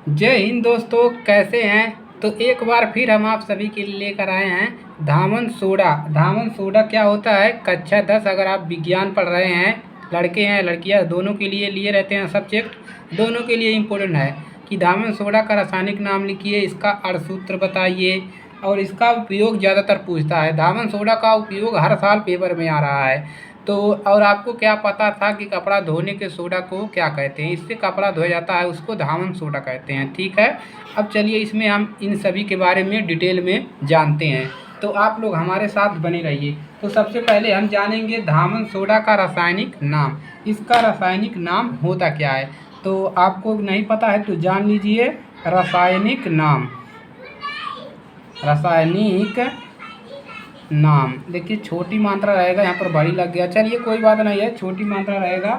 जय हिंद दोस्तों, कैसे हैं। तो एक बार फिर हम आप सभी के लिए लेकर आए हैं धामन सोडा। धामन सोडा क्या होता है, कक्षा 10 अगर आप विज्ञान पढ़ रहे हैं, लड़के हैं लड़कियां दोनों के लिए लिए रहते हैं सब्जेक्ट, दोनों के लिए इम्पोर्टेंट है कि धामन सोडा का रासायनिक नाम लिखिए, इसका अणुसूत्र बताइए और इसका उपयोग ज़्यादातर पूछता है। धामन सोडा का उपयोग हर साल पेपर में आ रहा है। तो और आपको क्या पता था कि कपड़ा धोने के सोडा को क्या कहते हैं, इससे कपड़ा धोया जाता है उसको धामन सोडा कहते हैं। ठीक है, अब चलिए इसमें हम इन सभी के बारे में डिटेल में जानते हैं, तो आप लोग हमारे साथ बने रहिए। तो सबसे पहले हम जानेंगे धामन सोडा का रासायनिक नाम। इसका रासायनिक नाम होता क्या है, तो आपको नहीं पता है तो जान लीजिए। रासायनिक नाम, रासायनिक नाम देखिए, छोटी मात्रा रहेगा, यहाँ पर बड़ी लग गया, चलिए कोई बात नहीं है, छोटी मात्रा रहेगा।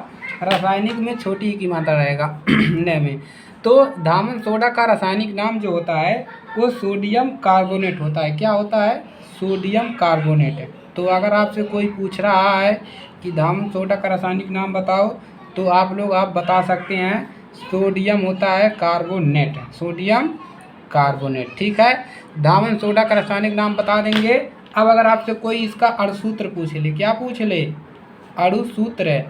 रासायनिक में छोटी की मात्रा रहेगा न में। तो धामन सोडा का रासायनिक नाम जो होता है वो सोडियम कार्बोनेट होता है। क्या होता है, सोडियम कार्बोनेट। तो अगर आपसे कोई पूछ रहा है कि धामन सोडा का रासायनिक नाम बताओ, तो आप बता सकते हैं सोडियम होता है कार्बोनेट, सोडियम कार्बोनेट। ठीक है, धामन सोडा का रासायनिक नाम बता देंगे। अब अगर आपसे कोई इसका अणुसूत्र पूछ ले, क्या पूछ ले, अणुसूत्र।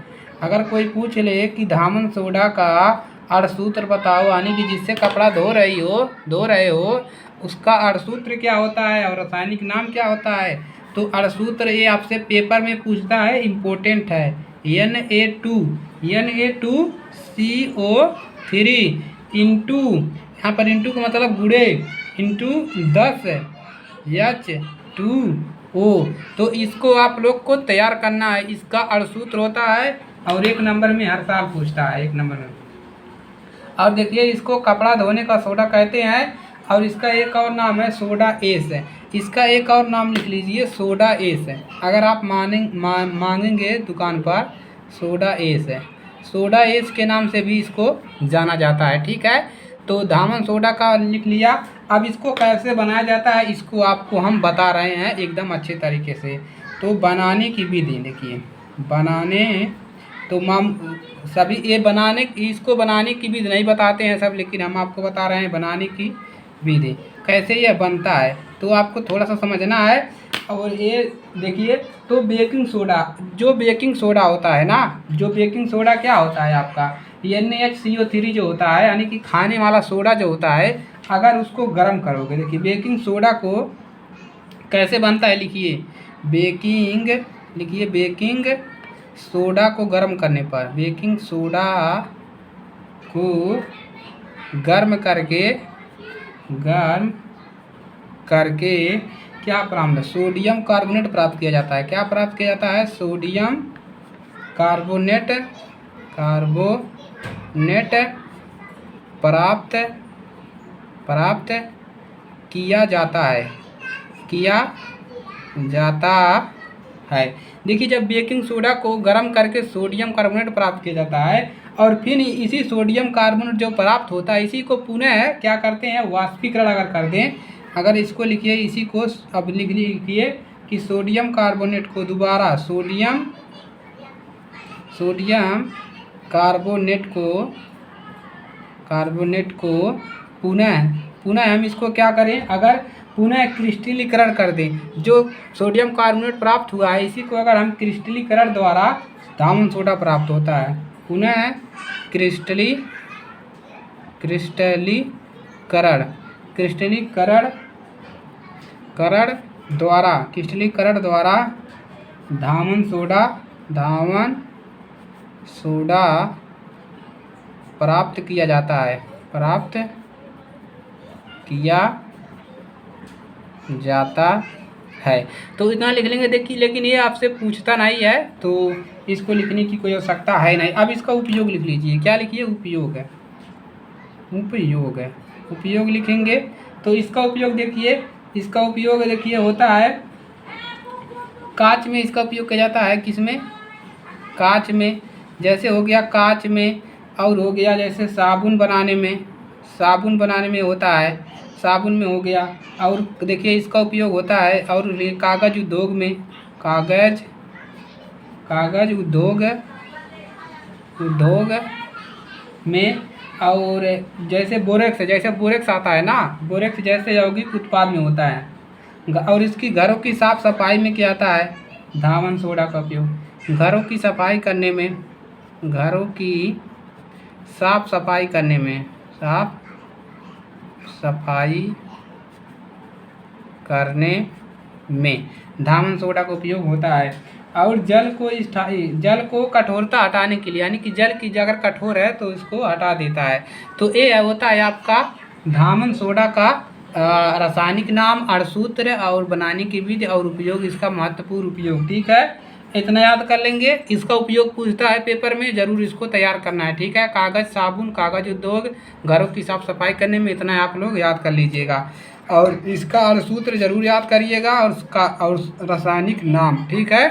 अगर कोई पूछ ले कि धामन सोडा का अणुसूत्र बताओ, यानी कि जिससे कपड़ा धो रहे हो उसका अणुसूत्र क्या होता है और रासायनिक नाम क्या होता है, तो अणुसूत्र ये आपसे पेपर में पूछता है, इम्पोर्टेंट है। Na2CO3 इंटू, यहाँ पर इंटू का मतलब गुणे, इंटू 10H2O। तो इसको आप लोग को तैयार करना है, इसका अणुसूत्र होता है और 1 नंबर में हर साल पूछता है, 1 नंबर में। और देखिए इसको कपड़ा धोने का सोडा कहते हैं और इसका एक और नाम है सोडा एस है। इसका एक और नाम लिख लीजिए, सोडा एस है। अगर आप मांगेंगे दुकान पर, सोडा एस है, सोडा एस के नाम से भी इसको जाना जाता है। ठीक है, तो धामन सोडा का लिख लिया। अब इसको कैसे बनाया जाता है इसको आपको हम बता रहे हैं एकदम अच्छे तरीके से। तो बनाने की विधि देखिए, बनाने तो सभी ये बनाने, इसको बनाने की विधि नहीं बताते हैं सब, लेकिन हम आपको बता रहे हैं बनाने की विधि कैसे यह बनता है, तो आपको थोड़ा सा समझना है। और ये देखिए, तो बेकिंग सोडा, जो बेकिंग सोडा होता है ना, जो बेकिंग सोडा क्या होता है आपका, NaCO3 जो होता है, यानी कि खाने वाला सोडा जो होता है, अगर उसको गर्म करोगे, देखिए बेकिंग सोडा को कैसे बनता है, लिखिए बेकिंग, लिखिए बेकिंग सोडा को गर्म करने पर, बेकिंग सोडा को गर्म करके क्या प्राप्त, सोडियम कार्बोनेट प्राप्त किया जाता है। क्या प्राप्त किया जाता है, सोडियम कार्बोनेट, प्राप्त किया जाता है। देखिए, जब बेकिंग सोडा को गर्म करके सोडियम कार्बोनेट प्राप्त किया जाता है और फिर इसी सोडियम कार्बोनेट जो प्राप्त होता है, इसी को पुनः क्या करते हैं, वाष्पीकरण अगर कर दें, अगर इसको लिखिए, इसी को अब लिखिए कि सोडियम कार्बोनेट को दोबारा सोडियम कार्बोनेट को पुनः हम इसको क्या करें, अगर पुनः क्रिस्टलीकरण कर दें, जो सोडियम कार्बोनेट प्राप्त हुआ है इसी को अगर हम क्रिस्टलीकरण द्वारा धामन सोडा प्राप्त होता है। पुनः क्रिस्टलीकरण द्वारा धामन सोडा प्राप्त किया जाता है। तो इतना लिख लेंगे देखिए, लेकिन ये आपसे पूछता नहीं है तो इसको लिखने की कोई आवश्यकता है नहीं। अब इसका उपयोग लिख लीजिए, क्या लिखिए, उपयोग लिखेंगे। तो इसका उपयोग देखिए, होता है कांच में, इसका उपयोग किया जाता है किसमें, कांच में। जैसे हो गया कांच में, और हो गया जैसे साबुन बनाने में होता है, साबुन में हो गया। और देखिए इसका उपयोग होता है और कागज उद्योग में और जैसे बोरेक्स आता है ना, बोरेक्स जैसे यौगिक उत्पाद में होता है। और इसकी घरों की साफ सफाई में क्या आता है, धामन सोडा का उपयोग। घरों की सफाई करने में, घरों की साफ सफाई करने में, साफ सफाई करने में धामन सोडा का उपयोग होता है। और जल को कठोरता हटाने के लिए, यानी कि जल की अगर कठोर है तो इसको हटा देता है। तो ये होता है आपका धामन सोडा का रासायनिक नाम, अणुसूत्र और बनाने की विधि और उपयोग, इसका महत्वपूर्ण उपयोग। ठीक है, इतना याद कर लेंगे। इसका उपयोग पूछता है पेपर में, जरूर इसको तैयार करना है। ठीक है, कागज़ साबुन, कागज़ उद्योग, घरों की साफ सफाई करने में, इतना आप लोग याद कर लीजिएगा। और इसका अणुसूत्र जरूर याद करिएगा और उसका और रासायनिक नाम। ठीक है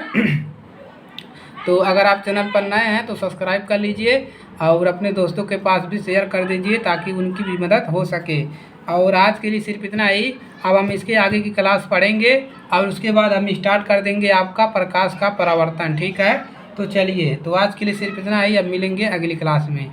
तो अगर आप चैनल पर नए हैं तो सब्सक्राइब कर लीजिए और अपने दोस्तों के पास भी शेयर कर दीजिए ताकि उनकी भी मदद हो सके। और आज के लिए सिर्फ इतना ही। अब हम इसके आगे की क्लास पढ़ेंगे और उसके बाद हम स्टार्ट कर देंगे आपका प्रकाश का परावर्तन। ठीक है, तो चलिए, तो आज के लिए सिर्फ इतना ही। अब मिलेंगे अगली क्लास में।